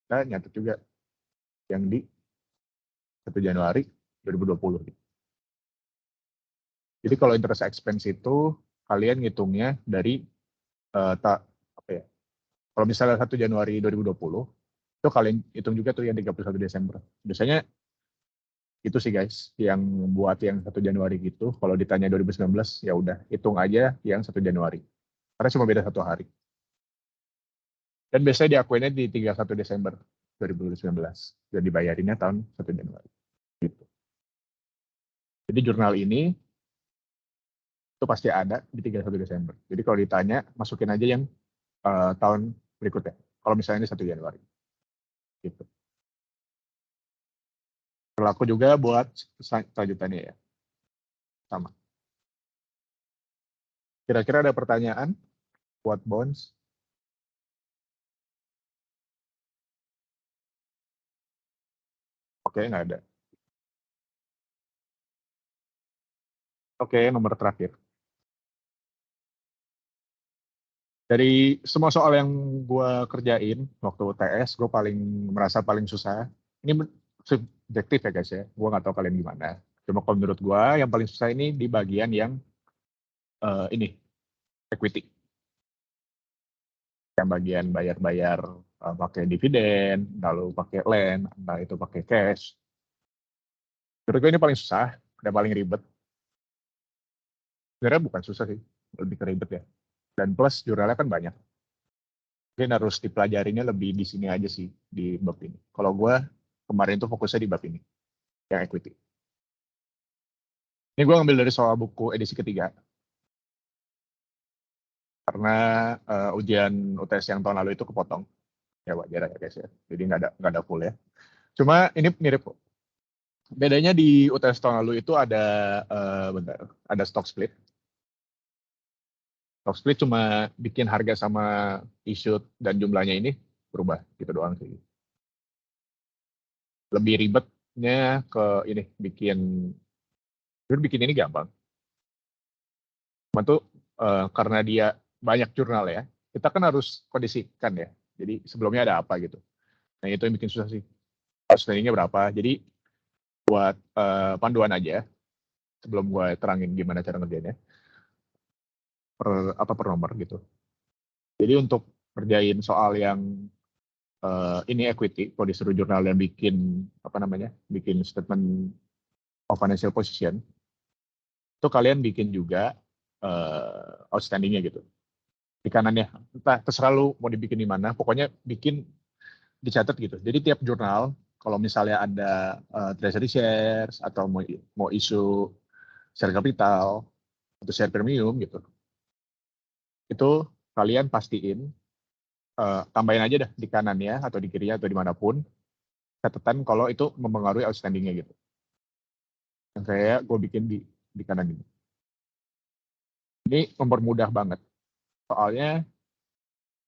kita nyatet juga yang di 1 Januari 2020. Jadi kalau interest expense itu kalian ngitungnya dari apa ya? Kalau misalnya 1 Januari 2020, itu kalian hitung juga tuh yang 31 Desember. Biasanya itu sih guys, yang buat yang 1 Januari gitu, kalau ditanya 2019, ya udah hitung aja yang 1 Januari. Karena cuma beda 1 hari. Dan biasanya diakuinnya di 31 Desember 2019. Dan dibayarinnya tahun 1 Januari. Gitu. Jadi jurnal ini itu pasti ada di 31 Desember. Jadi kalau ditanya, masukin aja yang tahun berikutnya. Kalau misalnya ini 1 Januari. Gitu. Berlaku juga buat selanjutannya ya. Sama. Kira-kira ada pertanyaan buat bonds? Oke, nggak ada. Oke, nomor terakhir. Dari semua soal yang gue kerjain waktu UTS, gue merasa paling susah. Ini subjektif ya guys ya, gue nggak tahu kalian gimana. Cuma kalau menurut gue yang paling susah ini di bagian yang ini, equity. Yang bagian bayar-bayar pakai dividen, lalu pakai land, entah itu pakai cash. Menurut gue ini paling susah dan paling ribet. Sebenarnya bukan susah sih, lebih ke ribet ya. Dan plus jurnalnya kan banyak. Mungkin harus dipelajarinya lebih di sini aja sih, di bab ini. Kalau gue kemarin tuh fokusnya di bab ini, yang equity. Ini gue ngambil dari soal buku edisi ketiga. Karena ujian UTS yang tahun lalu itu kepotong. Ya wajar ya guys ya. Jadi nggak ada full ya. Cuma ini mirip kok. Bedanya di UTS tahun lalu itu ada stock split. Stock split cuma bikin harga sama issue dan jumlahnya ini berubah gitu doang sih. Lebih ribetnya ke ini bikin ini gampang. Cuma tuh karena dia banyak jurnal ya, kita kan harus kondisikan ya. Jadi sebelumnya ada apa gitu. Nah itu yang bikin susah sih. Outstandingnya berapa. Jadi buat panduan aja sebelum gue terangin gimana cara ngerjainnya per nomor gitu. Jadi untuk kerjain soal yang ini equity, kalau disuruh jurnal yang bikin statement of financial position, itu kalian bikin juga outstandingnya gitu di kanannya. Entah terserah lu mau dibikin di mana, pokoknya bikin dicatat gitu. Jadi tiap jurnal kalau misalnya ada treasury shares atau mau isu share capital atau share premium gitu, itu kalian pastiin tambahin aja dah di kanannya atau di kirinya atau dimanapun catatan kalau itu mempengaruhi outstandingnya gitu. Yang kayak gue bikin di kanan ini. Ini mempermudah banget. Soalnya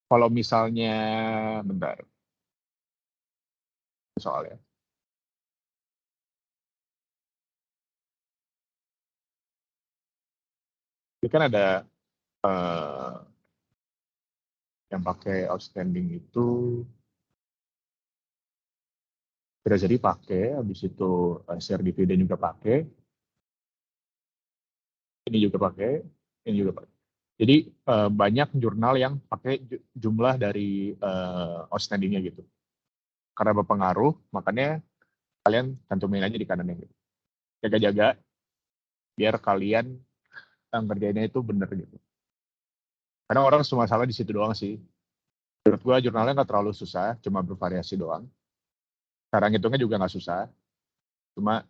kalau misalnya bentar soalnya ini kan ada yang pakai outstanding itu treasury pakai, habis itu share dividend juga pakai, ini juga pakai, ini juga pakai. Jadi banyak jurnal yang pakai jumlah dari outstandingnya gitu. Karena berpengaruh, makanya kalian cantumin aja di kanannya gitu. Jaga-jaga biar kalian ngerjainnya itu bener gitu. Karena orang semua salah di situ doang sih. Menurut gua jurnalnya nggak terlalu susah, cuma bervariasi doang. Cara ngitungnya juga nggak susah, cuma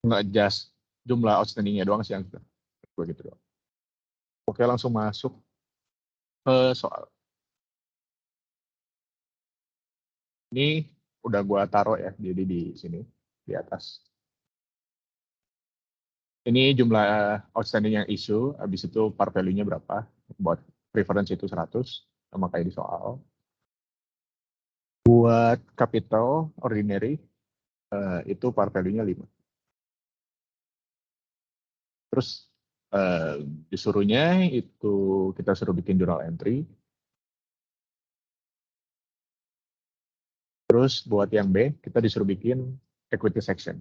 nge-adjust jumlah outstandingnya doang sih yang gue gitu doang. Oke, langsung masuk ke soal. Ini udah gue taruh ya, jadi di sini, di atas. Ini jumlah outstanding yang isu, habis itu par value-nya berapa. Buat preference itu 100, sama kayak di soal. Buat capital ordinary, itu par value-nya 5. Terus disuruhnya itu kita suruh bikin journal entry. Terus buat yang B, kita disuruh bikin equity section.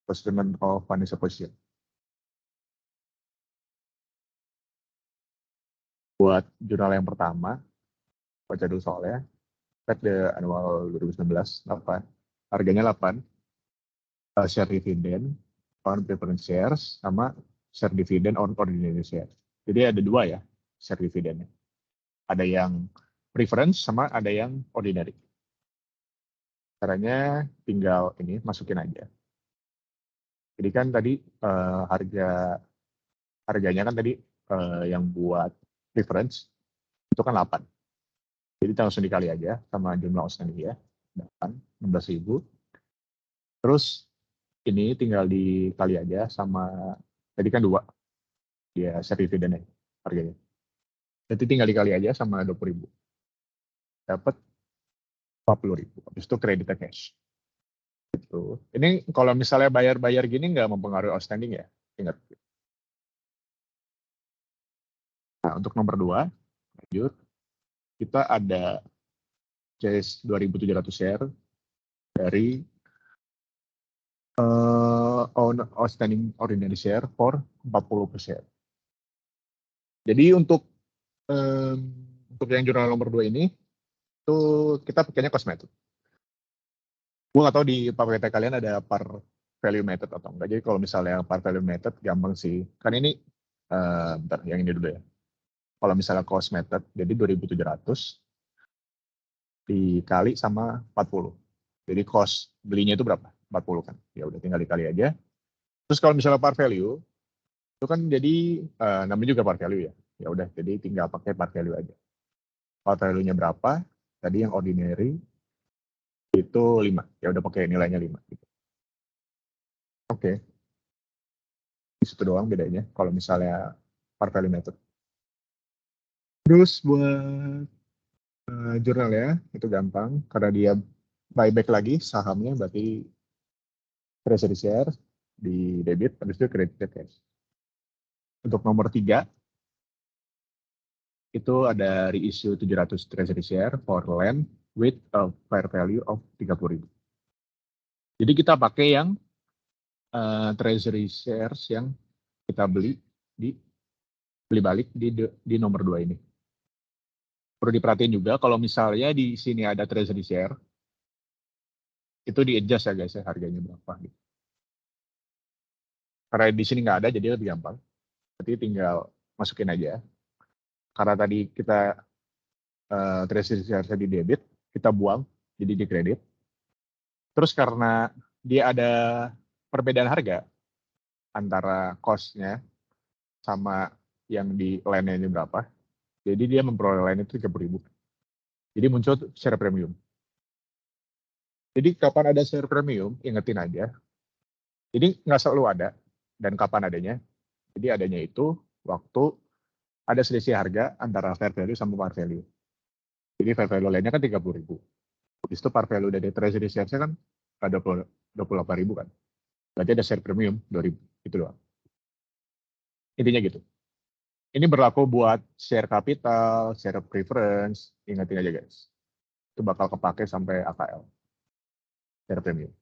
Statement of financial position. Buat jurnal yang pertama, baca dulu soalnya. Fed the annual 2019, 8. Harganya 8. Share dividend on preference shares sama share dividend on ordinary shares. Jadi ada dua ya share dividendnya. Ada yang preference sama ada yang ordinary. Caranya tinggal ini masukin aja. Jadi kan tadi harganya kan tadi yang buat preference itu kan 8. Jadi langsung dikali aja sama jumlah outstanding ya. 8, 16.000. Terus ini tinggal dikali aja sama tadi kan 2. dia share dividennya harganya. Jadi tinggal dikali aja sama 20.000. Dapat 40.000. Habis itu kreditnya cash. Gitu. Ini kalau misalnya bayar-bayar gini nggak mempengaruhi outstanding ya? Ingat. Nah, untuk nomor 2, lanjut. Kita ada case 2.700 share dari outstanding ordinary share for 40%. Jadi untuk yang jurnal nomor 2 ini, itu kita pakainya cost method. Gue nggak tahu di PPT kalian ada par value method atau enggak. Jadi kalau misalnya par value method gampang sih. Kan ini, bentar, yang ini dulu ya. Kalau misalnya cost method, jadi 2.700 dikali sama 40. Jadi cost belinya itu berapa? 40 kan. Ya udah tinggal dikali aja. Terus kalau misalnya par value, itu kan jadi namanya juga par value ya. Ya udah, jadi tinggal pakai par value aja. Par value-nya berapa? Tadi yang ordinary itu 5. Ya udah pakai nilainya 5 gitu. Oke. Di situ doang bedanya kalau misalnya par value method. Terus buat jurnal ya, itu gampang karena dia buyback lagi sahamnya, berarti treasury share di debit, habis itu credit cash. Untuk nomor 3, itu ada reissue 700 treasury share for land with a fair value of 30.000. Jadi kita pakai yang treasury shares yang kita beli balik di nomor 2 ini. Perlu diperhatiin juga kalau misalnya di sini ada treasury share, itu di-adjust ya guys ya, harganya berapa gitu. Karena di sini nggak ada, jadi lebih gampang. Berarti tinggal masukin aja. Karena tadi kita treasury share di debit, kita buang, jadi di kredit. Terus karena dia ada perbedaan harga antara cost-nya sama yang di line-nya ini berapa, jadi dia memperoleh line itu 30.000. Jadi muncul share premium. Jadi kapan ada share premium, ingetin aja. Jadi nggak selalu ada, dan kapan adanya. Jadi adanya itu waktu ada selisih harga antara fair value sama par value. Jadi fair value lainnya kan 30.000. Habis itu par value dari treasury shares-nya kan 28.000 kan. Berarti ada share premium 2.000. Itu doang. Intinya gitu. Ini berlaku buat share capital, share preference, ingetin aja guys. Itu bakal kepake sampai AKL. Share premium.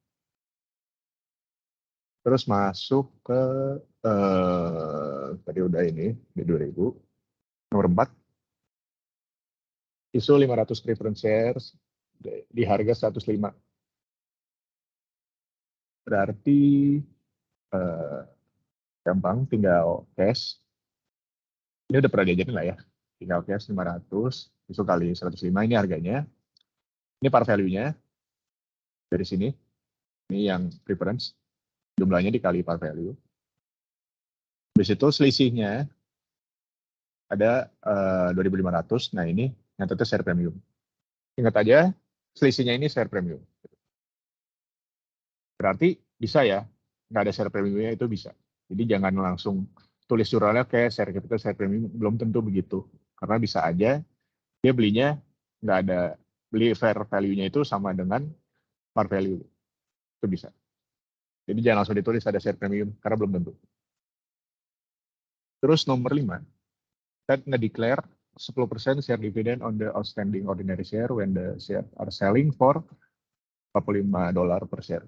Terus masuk ke tadi udah ini di 2000. Nomor 4. Isu 500 preference shares di harga 105. Berarti gampang, tinggal cash. Ini udah pernah diajarin lah ya. Tinggal cash 500, isu kali 105, ini harganya. Ini par value-nya. Dari sini. Ini yang preference. Jumlahnya dikali par value. Habis itu selisihnya ada 2.500. Nah ini yang tentu share premium. Ingat aja, selisihnya ini share premium. Berarti bisa ya, nggak ada share premiumnya itu bisa. Jadi jangan langsung tulis jurnalnya kayak share capital, share premium, belum tentu begitu. Karena bisa aja dia belinya nggak ada, beli fair value-nya itu sama dengan par value. Itu bisa. Jadi jangan langsung ditulis ada share premium, karena belum tentu. Terus nomor 5, Fed nge-declare 10% share dividend on the outstanding ordinary share when the share are selling for $45 per share.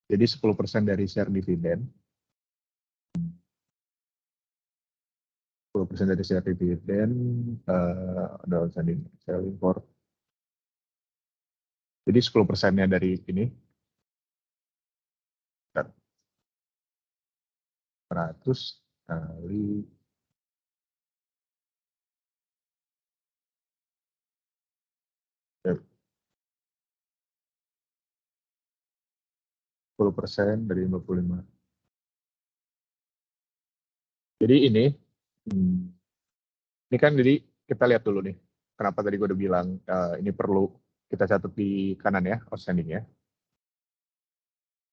Jadi 10% dari share dividen, 10% dari share dividen ada outstanding selling for. Jadi 10%-nya dari ini 100 kali 10% dari 55. Jadi ini kan jadi kita lihat dulu nih. Kenapa tadi gue udah bilang ini perlu kita catat di kanan ya, outstanding ya.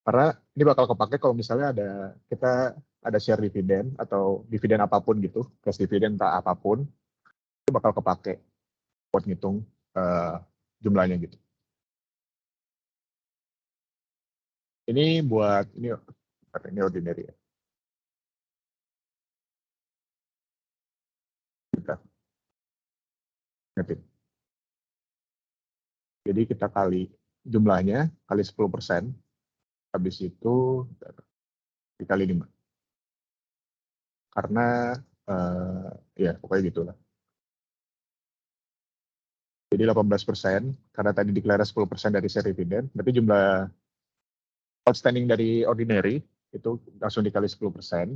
Karena Ini bakal kepake kalau misalnya kita ada share dividen atau dividen apapun gitu, cash dividen entah apapun, itu bakal kepake buat ngitung jumlahnya gitu. Ini buat ini ordinary ya. Kita ngetik. Jadi kita kali jumlahnya kali 10%, habis itu dikali 5. Karena ya pokoknya gitulah. Jadi 18%, karena tadi deklarasi 10% dari share dividen, berarti jumlah outstanding dari ordinary itu langsung dikali 10%,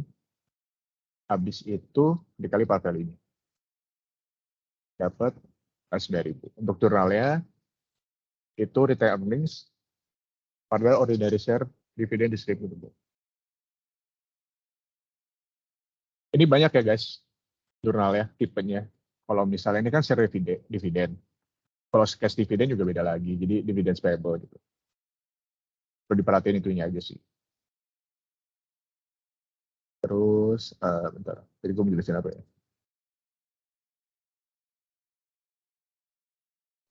habis itu dikali 4 kalinya. Dapat 9.000. Untuk jurnalnya, itu retained earnings pada ordinary share dividen distributable. Ini banyak ya guys, jurnalnya, tipenya. Kalau misalnya ini kan share dividen. Kalau cash dividen juga beda lagi, jadi dividen payable gitu. Perlu diperhatiin itunya aja sih. Terus, bentar, jadi gue menjelasin apa ya?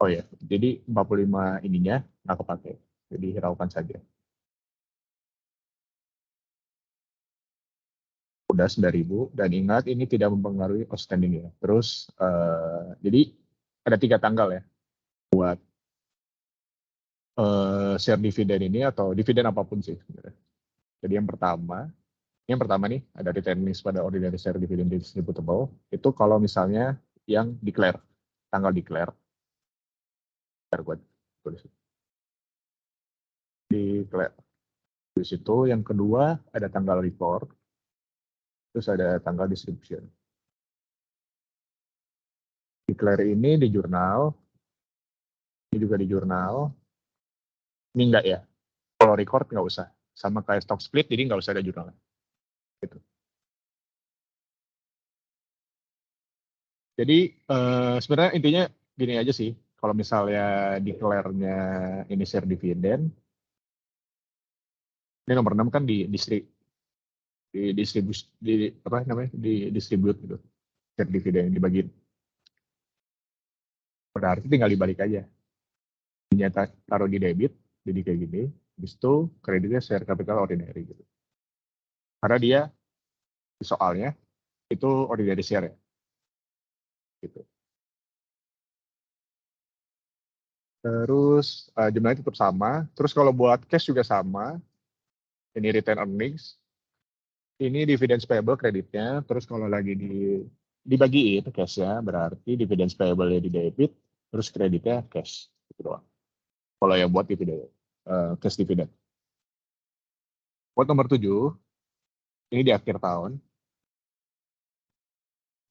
Oh ya, jadi 45 ininya nggak kepake, jadi hiraukan saja. Udah 9.000, dan ingat ini tidak mempengaruhi outstanding ya. Terus, jadi ada 3 tanggal ya buat share dividen ini atau dividen apapun sih sebenarnya. Jadi yang pertama nih ada retained earnings pada ordinary share dividend distributable, itu kalau misalnya yang declare, tanggal declare, declare. Di situ yang kedua ada tanggal report, terus ada tanggal distribution. Declare ini di jurnal, ini juga di jurnal, ini enggak ya, kalau record nggak usah, sama kayak stock split, jadi nggak usah ada jurnalnya. Gitu. Jadi sebenarnya intinya gini aja sih, kalau misalnya declare-nya ini share dividen, ini nomor 6 kan di distribusi, apa namanya, di distribute gitu, share dividen dibagiin. Berarti tinggal dibalik aja, dinyata taruh di debit, jadi kayak gini, habis itu kreditnya share capital ordinary gitu. Karena dia soalnya itu ordinary share ya, gitu. Terus jumlahnya tetap sama. Terus kalau buat cash juga sama. Ini retained earnings. Ini dividends payable kreditnya. Terus kalau lagi dibagiin cash-nya, berarti dividends payable-nya di debit, terus kreditnya cash. Gitu doang. Kalau yang buat dividen, cash dividend. Buat nomor 7, ini di akhir tahun.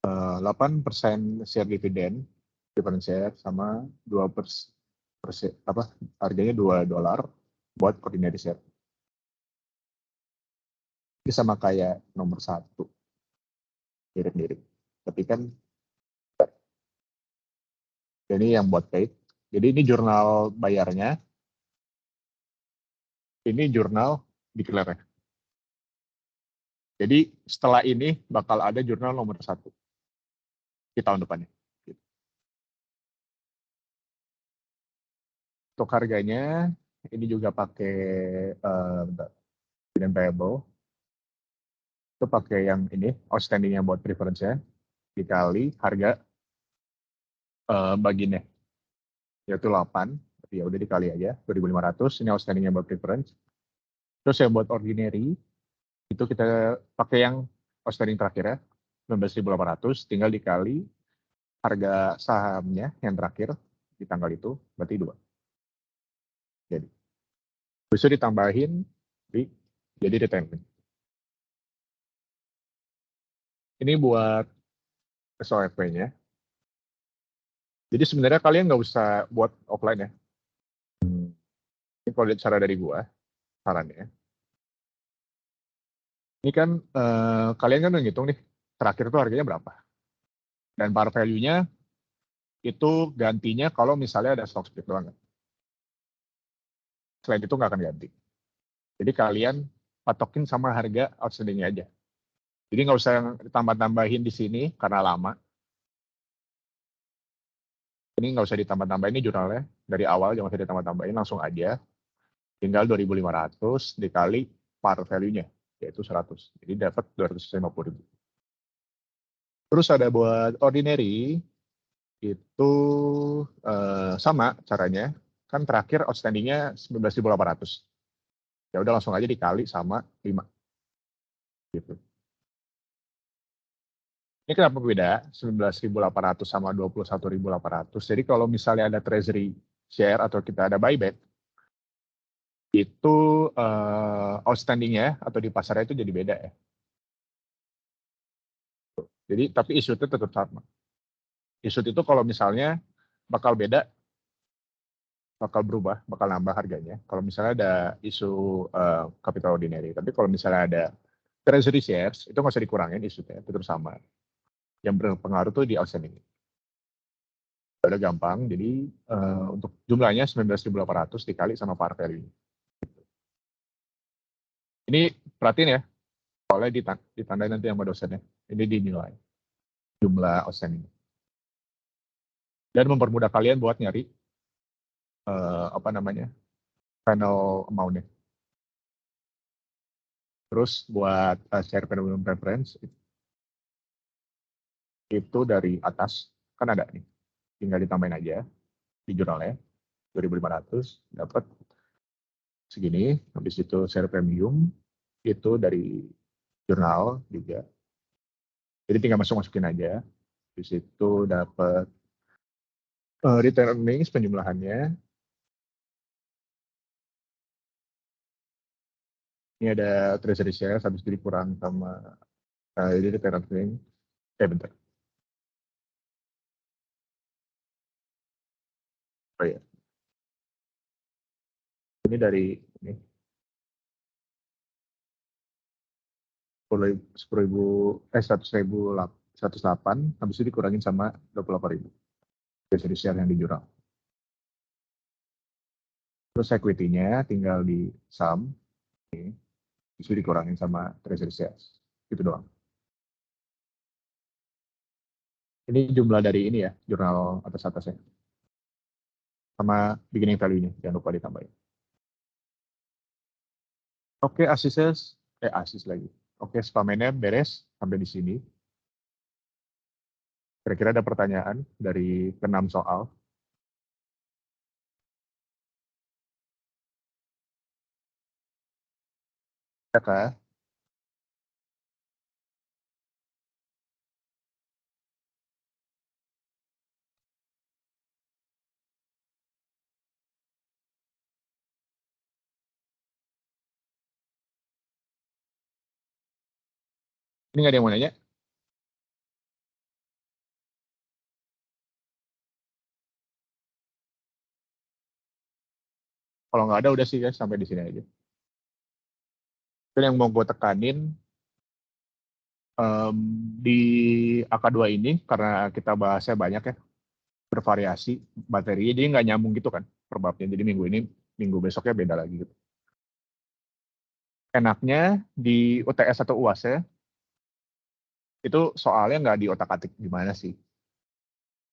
8% share dividen, different share sama 2%, apa, harganya $2 buat ordinary share. Ini sama kayak nomor 1, mirip-mirip. Tapi kan ini yang buat paid. Jadi ini jurnal bayarnya, ini jurnal declare. Jadi setelah ini bakal ada jurnal nomor 1 di tahun depannya. Untuk harganya, ini juga pakai dividen payable. Itu pakai yang ini, outstanding-nya buat preference-nya, dikali harga bagiannya, yaitu 8, ya udah dikali aja, 2.500, ini outstanding-nya buat preference. Terus yang buat ordinary, itu kita pakai yang outstanding terakhir ya, 19.800, tinggal dikali harga sahamnya yang terakhir di tanggal itu, berarti 2. Jadi, bisa ditambahin, jadi retirement. Ini buat SOP-nya. Jadi sebenarnya kalian nggak usah buat offline ya. Ini kalau lihat cara dari gua, sarannya. Ini kan kalian kan udah ngitung nih, terakhir tuh harganya berapa. Dan par value-nya itu gantinya kalau misalnya ada stock split doang. Selain itu nggak akan ganti. Jadi kalian patokin sama harga outstanding-nya aja. Jadi nggak usah tambah-tambahin di sini karena lama. Ini nggak usah ditambah-tambahin, ini jurnalnya dari awal jangan usah ditambah-tambahin, langsung aja. Tinggal 2.500 dikali par value-nya, yaitu 100. Jadi dapat 250.000. Terus ada buat ordinary, itu sama caranya. Kan terakhir outstanding-nya 19.800. Ya udah langsung aja dikali sama 5. Gitu. Ini kenapa beda? 19.800 sama 21.800. Jadi kalau misalnya ada treasury share atau kita ada buyback, itu outstanding-nya atau di pasarnya itu jadi beda ya. Jadi tapi issue itu tetap sama. Issue itu kalau misalnya bakal beda, bakal berubah, bakal nambah harganya. Kalau misalnya ada isu capital ordinary. Tapi kalau misalnya ada treasury shares, itu nggak usah dikurangin isunya, tetap sama. Yang berpengaruh tuh di outstanding. Udah gampang, jadi untuk jumlahnya 19.800 dikali sama par value. Ini perhatiin ya, soalnya ditandai nanti sama dosennya. Ini dinilai jumlah outstanding. Dan mempermudah kalian buat nyari final amount-nya. Terus buat share minimum preference itu dari atas kan ada nih, tinggal ditambahin aja di jurnalnya 2.500 dapat segini. Habis itu share premium itu dari jurnal juga, jadi tinggal masukin aja. Habis itu dapat return earnings penjumlahannya. Ini ada treasury shares, habis itu dikurang sama ini return earnings. Bentar. Oh ya. Ini dari ini 100.000, 108, habis itu dikurangin sama 28.000 treasury share yang di jurnal. Terus equity-nya tinggal di sum, itu dikurangin sama treasury shares, gitu doang. Ini jumlah dari ini ya, jurnal atas-atasnya. Sama beginning value-nya, jangan lupa ditambahin. Oke, asis lagi. Oke, spamennya beres sampai di sini. Kira-kira ada pertanyaan dari ke-6 soal? Ya kah? Ini nggak ada yang mau nanya? Kalau nggak ada, udah sih guys, sampai di sini aja. Dan yang mau gue tekanin, di AK2 ini, karena kita bahasnya banyak ya, bervariasi materinya, jadi nggak nyambung gitu kan perbabnya. Jadi minggu ini, minggu besoknya beda lagi gitu. Enaknya di UTS atau UAS ya, itu soalnya nggak di otak-atik gimana sih.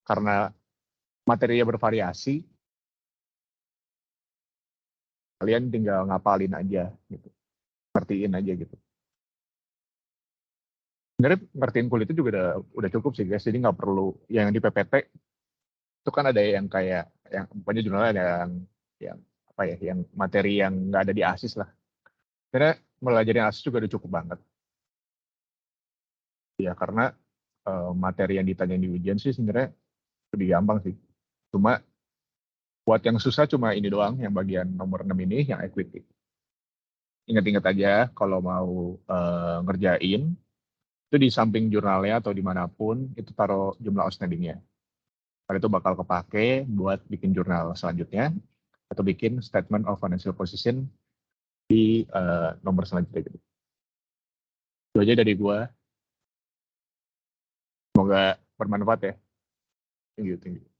Karena materinya bervariasi, kalian tinggal ngapalin aja gitu. Ngertiin aja gitu. Sebenarnya ngertiin kulit itu juga udah cukup sih guys, jadi nggak perlu yang di PPT itu kan ada yang kayak yang pokoknya jurnalnya ada yang apa ya, yang materi yang nggak ada di ASIS lah. Sebenarnya mempelajari ASIS juga udah cukup banget. Ya karena materi yang ditanya di ujian sih sebenarnya lebih gampang sih. Cuma buat yang susah cuma ini doang, yang bagian nomor 6 ini, yang equity. Ingat-ingat aja kalau mau ngerjain, itu di samping jurnalnya atau dimanapun, itu taruh jumlah outstanding-nya. Karena itu bakal kepake buat bikin jurnal selanjutnya, atau bikin statement of financial position di nomor selanjutnya. Gitu. Itu aja dari gua. Semoga bermanfaat ya. Thank you.